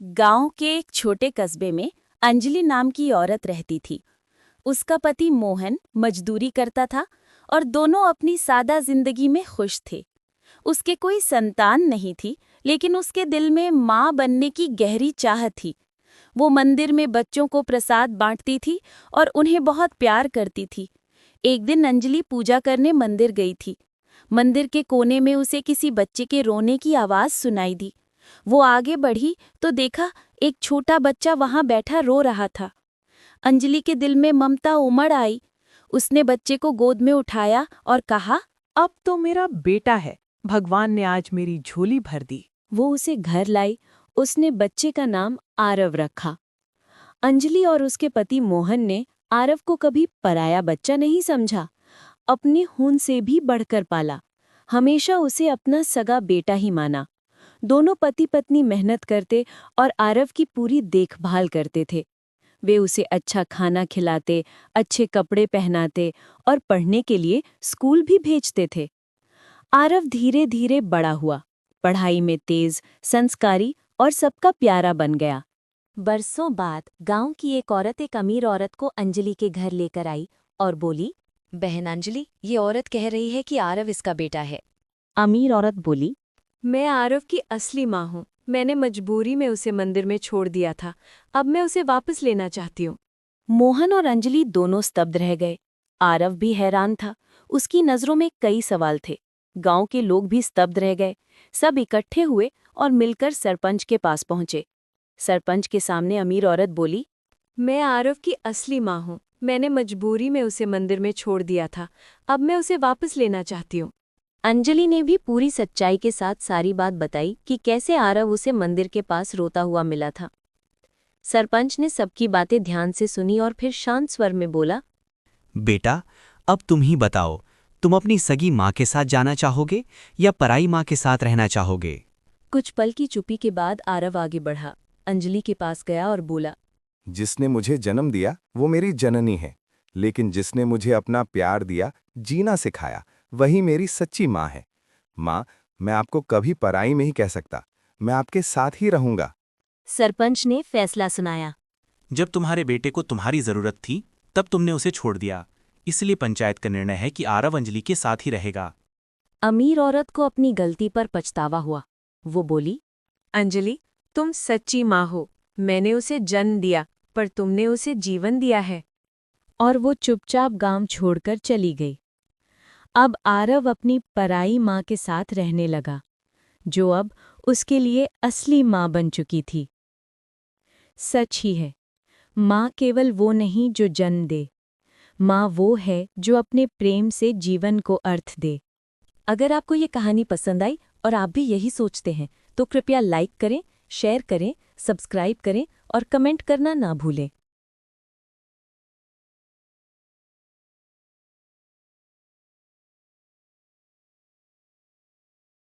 गांव के एक छोटे कस्बे में अंजलि नाम की औरत रहती थी। उसका पति मोहन मजदूरी करता था और दोनों अपनी सादा जिंदगी में खुश थे। उसके कोई संतान नहीं थी, लेकिन उसके दिल में माँ बनने की गहरी चाहत थी। वो मंदिर में बच्चों को प्रसाद बांटती थी और उन्हें बहुत प्यार करती थी। एक दिन अंजलि पूजा करने मंदिर गई थी। मंदिर के कोने में उसे किसी बच्चे के रोने की आवाज सुनाई दी। वो आगे बढ़ी तो देखा एक छोटा बच्चा वहां बैठा रो रहा था। अंजलि के दिल में ममता उमड़ आई। उसने बच्चे को गोद में उठाया और कहा, अब तो मेरा बेटा है। भगवान ने आज मेरी झोली भर दी। वो उसे घर लाई। उसने बच्चे का नाम आरव रखा। अंजलि और उसके पति मोहन ने आरव को कभी पराया बच्चा नहीं समझा, अपने खून से भी बढ़कर पाला। हमेशा उसे अपना सगा बेटा ही माना। दोनों पति पत्नी मेहनत करते और आरव की पूरी देखभाल करते थे। वे उसे अच्छा खाना खिलाते, अच्छे कपड़े पहनाते और पढ़ने के लिए स्कूल भी भेजते थे। आरव धीरे धीरे बड़ा हुआ, पढ़ाई में तेज, संस्कारी और सबका प्यारा बन गया। बरसों बाद गांव की एक औरत एक अमीर औरत को अंजलि के घर लेकर आई और बोली, बहन अंजलि, ये औरत कह रही है कि आरव इसका बेटा है। अमीर औरत बोली, मैं आरव की असली माँ हूँ। मैंने मजबूरी में उसे मंदिर में छोड़ दिया था। अब मैं उसे वापस लेना चाहती हूँ। मोहन और अंजलि दोनों स्तब्ध रह गए। आरव भी हैरान था। उसकी नजरों में कई सवाल थे। गांव के लोग भी स्तब्ध रह गए। सब इकट्ठे हुए और मिलकर सरपंच के पास पहुंचे। सरपंच के सामने अमीर औरत बोली, मैं आरव की असली माँ हूँ। मैंने मजबूरी में उसे मंदिर में छोड़ दिया था। अब मैं उसे वापस लेना चाहती हूँ। अंजलि ने भी पूरी सच्चाई के साथ सारी बात बताई कि कैसे आरव उसे मंदिर के पास रोता हुआ मिला था। सरपंच ने सबकी बातें ध्यान से सुनी और फिर शांत स्वर में बोला, बेटा, अब तुम ही बताओ, तुम अपनी सगी माँ के साथ जाना चाहोगे या पराई माँ के साथ रहना चाहोगे? कुछ पल की चुप्पी के बाद आरव आगे बढ़ा, अंजलि के पास गया और बोला, जिसने मुझे जन्म दिया वो मेरी जननी है, लेकिन जिसने मुझे अपना प्यार दिया, जीना सिखाया, वही मेरी सच्ची माँ है। माँ, मैं आपको कभी पराई नहीं कह सकता। मैं आपके साथ ही रहूंगा। सरपंच ने फैसला सुनाया। जब तुम्हारे बेटे को तुम्हारी जरूरत थी, तब तुमने उसे छोड़ दिया। इसलिए पंचायत का निर्णय है कि आरव अंजलि के साथ ही रहेगा। अमीर औरत को अपनी गलती पर पछतावा हुआ। वो बोली, अंजलि, तुम सच्ची माँ हो। मैंने उसे जन्म दिया, पर तुमने उसे जीवन दिया है। और वो चुपचाप गांव छोड़कर चली गई। अब आरव अपनी पराई माँ के साथ रहने लगा, जो अब उसके लिए असली माँ बन चुकी थी। सच ही है, माँ केवल वो नहीं जो जन्म दे, माँ वो है जो अपने प्रेम से जीवन को अर्थ दे। अगर आपको ये कहानी पसंद आई और आप भी यही सोचते हैं, तो कृपया लाइक करें, शेयर करें, सब्सक्राइब करें और कमेंट करना ना भूलें।